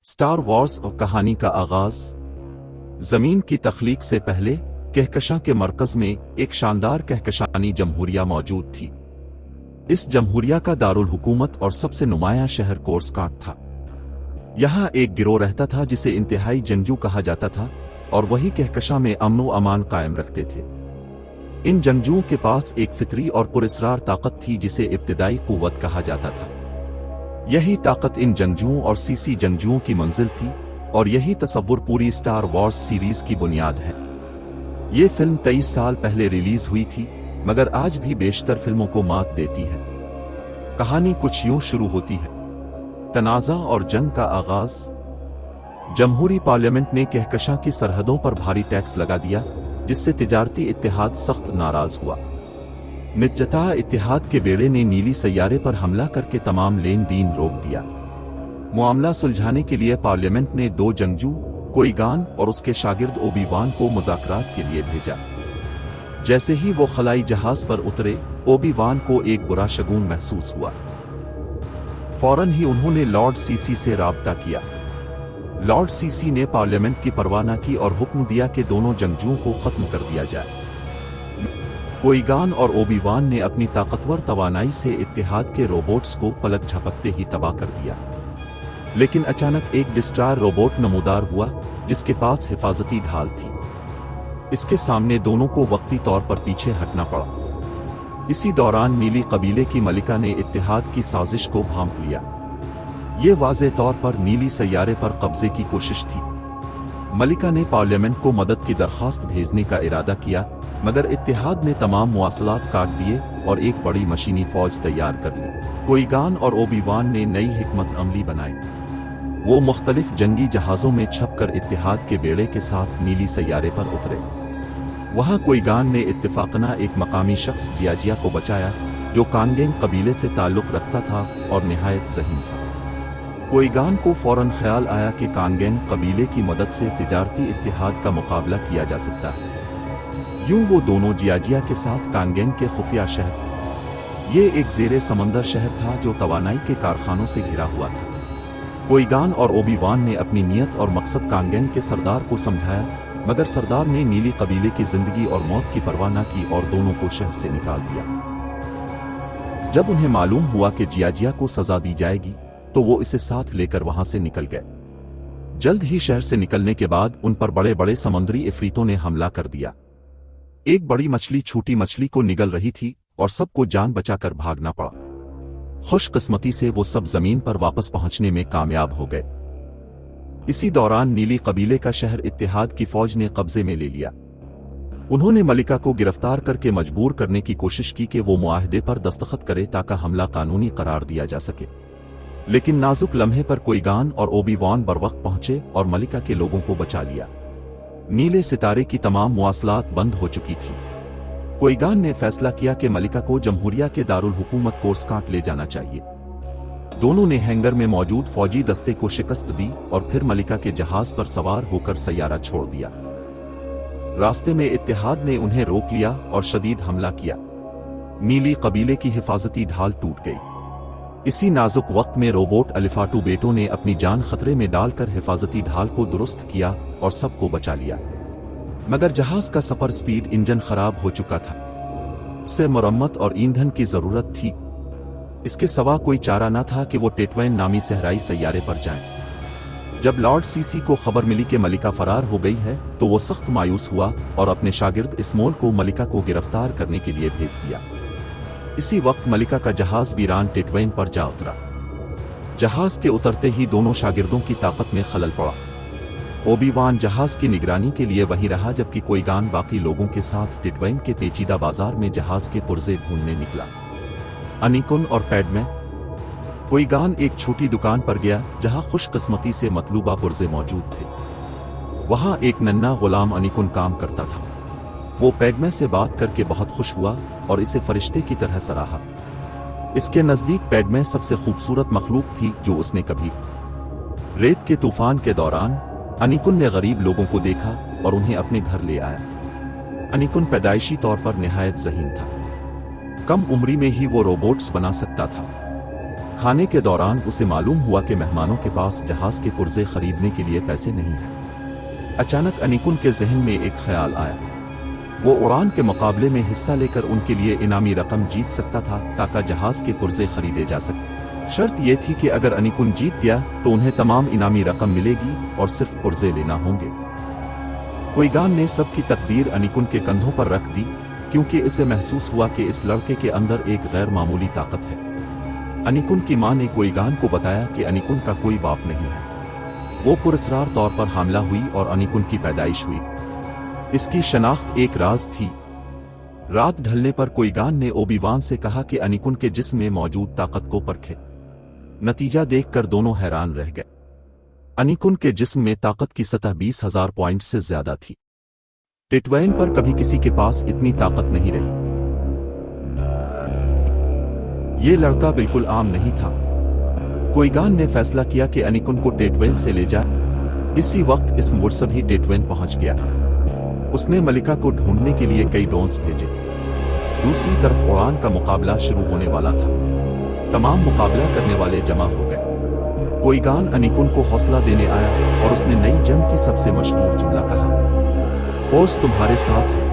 Star Wars और कहानी का आगाज। जमीन की तख्लीक से पहले कहकशां के मरकज में एक शानदार कहकशानी जमहूरिया मौजूद थी। इस जमहूरिया का दारुल हुकूमत और सबसे नुमायां शहर कोर्सकांट था। यहां एक गिरोह रहता था जिसे इंतहाई जंगजू कहा जाता था और वही कहकशां में अमन व अमान कायम रखते थे। इन जंगजुओं के पास एक फितरी और पुरस्रार ताकत थी जिसे इब्तिदाई कुव्वत कहा जाता था। यही ताकत इन जंगजुओं और सीसी जंगजुओं की मंजिल थी और यही तसव्वुर पूरी स्टार वॉर्स सीरीज की बुनियाद है। ये फिल्म 23 साल पहले रिलीज हुई थी, मगर आज भी बेशतर फिल्मों को मात देती है। कहानी कुछ यूं शुरू होती है। तनाज़ा और जंग का आगाज। जमहूरी पार्लियामेंट ने कहकशां की सरहदों पर भारी टैक्स लगा दिया, जिससे तिजारती इत्तेहाद सख्त नाराज हुआ। मित्जता इत्तेहाद के बेड़े ने नीली सैयारे पर हमला करके तमाम लेन देन रोक दिया। मामला सुलझाने के लिए पार्लियामेंट ने दो जंगजू कोईगान और उसके शागिर्द ओबी-वान को मुज़ाकरात के लिए भेजा। जैसे ही वो खलाई जहाज पर उतरे, ओबी-वान को एक बुरा शगुन महसूस हुआ। फौरन ही उन्होंने लॉर्ड सीसी से राब्ता किया। लॉर्ड सीसी ने पार्लियामेंट की परवाह न की और हुक्म दिया कि दोनों जंगजुओं को खत्म कर दिया जाए। कोईगान और ओबी-वान ने अपनी ताकतवर तवानाई से इत्तेहाद के रोबोट्स को पलक झपकते ही तबाह कर दिया। लेकिन अचानक एक डिस्ट्रॉयर रोबोट नमूदार हुआ जिसके पास हिफाजती ढाल थी। इसके सामने दोनों को वक्ती तौर पर पीछे हटना पड़ा। इसी दौरान नीली कबीले की मलिका ने इत्तेहाद की साजिश को भांप लिया। ये वाज़े तौर पर नीली सैयारे पर कब्जे की कोशिश थी। मलिका ने पार्लियामेंट को मदद की दरख्वास्त भेजने का इरादा किया, मगर इत्तेहाद ने तमाम मुवासलात काट दिए और एक बड़ी मशीनी फौज तैयार कर ली। कोईगान और ओबी-वान ने नई हिकमत अमली बनाई। वो मुख्तलिफ जंगी जहाजों में छपकर इत्तेहाद के बेड़े के साथ नीली सैयारे पर उतरे। वहां कोईगान ने इत्तेफाकना एक मकामी शख्स जियाजिया को बचाया, जो कानगेन कबीले से ताल्लुक रखता था और निहायत ज़हीन था। कोईगान को फौरन ख्याल आया कि कानगेन कबीले की मदद से तिजारती इत्तेहाद का मुकाबला किया जा सकता है। यूं वो दोनों जियाजिया के साथ कानगेन के खुफिया शहर, ये एक ज़ेरे समंदर शहर था जो तवानाई के कारखानों से घिरा हुआ था। कोईगान और ओबी-वान ने अपनी नीयत और मकसद कानगेन के सरदार को समझाया, मगर सरदार ने नीली कबीले की जिंदगी और मौत की परवाह न की और दोनों को शहर से निकाल दिया। जब उन्हें मालूम हुआ कि जियाजिया को सजा दी जाएगी, तो वो इसे साथ लेकर वहां से निकल गए। जल्द ही शहर से निकलने के बाद उन पर बड़े बड़े समुद्री इफरीतों ने हमला कर दिया। एक बड़ी मछली छोटी मछली को निगल रही थी और सबको जान बचाकर भागना पड़ा। खुशकिस्मती से वो सब जमीन पर वापस पहुंचने में कामयाब हो गए। इसी दौरान नीली कबीले का शहर इत्तेहाद की फौज ने कब्जे में ले लिया। उन्होंने मलिका को गिरफ्तार करके मजबूर करने की कोशिश की कि वो मुआहदे पर दस्तखत करे ताकि हमला कानूनी करार दिया जा सके। लेकिन नाजुक लम्हे पर कोईगान और ओबी-वान बरवक्त पहुंचे और मलिका के लोगों को बचा लिया। नीले सितारे की तमाम मुवासलात बंद हो चुकी थी। कोईगान ने फैसला किया कि मलिका को जमहूरिया के दारुल हुकूमत कोर्सकांट ले जाना चाहिए। दोनों ने हैंगर में मौजूद फौजी दस्ते को शिकस्त दी और फिर मलिका के जहाज पर सवार होकर सैयारा छोड़ दिया। रास्ते में इत्तेहाद ने उन्हें रोक लिया और शदीद हमला किया। नीली कबीले की हिफाजती ढाल टूट गई। इसी नाजुक वक्त में रोबोट अलिफाटू बेटों ने अपनी जान खतरे में डालकर हिफाजती ढाल को दुरुस्त किया और सबको बचा लिया। मगर जहाज का सफर स्पीड इंजन खराब हो चुका था। उसे मरम्मत और ईंधन की जरूरत थी। इसके सिवा कोई चारा न था कि वो टेटवेन नामी सहराई सैयारे पर जाएं। जब लॉर्ड सीसी को खबर मिली कि मलिका फरार हो गई है, तो वो सख्त मायूस हुआ और अपने शागिर्द इस्मोल को मलिका को गिरफ्तार करने के लिए भेज दिया। इसी वक्त मलिका का जहाज वीरान टेटवेन पर जा उतरा। जहाज के उतरते ही दोनों शागिर्दों की ताकत में खलल पड़ा। ओबी-वान जहाज की निगरानी के लिए वहीं रहा, जबकि कोईगान बाकी लोगों के साथ टेटवेन के पेचीदा बाजार में जहाज के पुर्जे ढूंढने निकला। अनिकुन और पैडमे। कोईगान एक छोटी दुकान पर गया जहां खुशकिस्मती से मतलूबा पुर्जे मौजूद थे। वहां एक नन्हा गुलाम अनिकुन काम करता था। वो पैडमे से बात करके बहुत खुश हुआ और इसे फरिश्ते की तरह सराहा। इसके नजदीक पैडमे सबसे खूबसूरत मखलूक थी जो उसने कभी। रेत के तूफान के दौरान अनिकुन ने गरीब लोगों को देखा और उन्हें अपने घर ले आया। अनिकुन पैदाइशी तौर पर निहायत ज़हीन था। कम उम्री में ही वो रोबोट्स बना सकता था। खाने के दौरान उसे मालूम हुआ कि मेहमानों के पास जहाज के पुर्जे खरीदने के लिए पैसे नहीं हैं। अचानक अनिकुन के जहन में एक ख्याल आया। वो उड़ान के मुकाबले में हिस्सा लेकर उनके लिए इनामी रकम जीत सकता था ताकि जहाज के पुर्जे खरीदे जा सकें। शर्त यह थी कि अगर अनिकुन जीत गया तो उन्हें तमाम इनामी रकम मिलेगी और सिर्फ पुर्जे लेना होंगे। कोईगान ने सबकी तकदीर अनिकुन के कंधों पर रख दी, क्योंकि इसे महसूस हुआ कि इस लड़के के अंदर एक गैर मामूली ताकत है। अनिकुन की मां ने कोईगान को बताया कि अनिकुन का कोई बाप नहीं है। वो पुरस्कार तौर पर हामला हुई और अनिकुन की पैदाइश हुई। इसकी शनाख्त एक राज थी। रात ढलने पर कोईगान ने ओबी-वान से कहा कि अनिकुन के जिस्म में मौजूद ताकत को परखे। नतीजा देखकर दोनों हैरान रह गए। अनिकुन के जिस्म में ताकत की सतह 20,000 पॉइंट से ज्यादा थी। टिटवेन पर कभी किसी के पास इतनी ताकत नहीं रही। ये लड़का बिल्कुल आम नहीं था। कोईगान ने फैसला किया कि अनिकुन को टेटवेन से ले जाए। इसी वक्त इस मुर्सब ही टेटवेन पहुंच गया। उसने मलिका को ढूंढने के लिए कई ड्रोन्स भेजे। दूसरी तरफ उड़ान का मुकाबला शुरू होने वाला था। तमाम मुकाबला करने वाले जमा हो गए। कोईगान अनिकुन को हौसला देने आया और उसने नई जंग की सबसे मशहूर जुमला कहा, फौज तुम्हारे साथ है।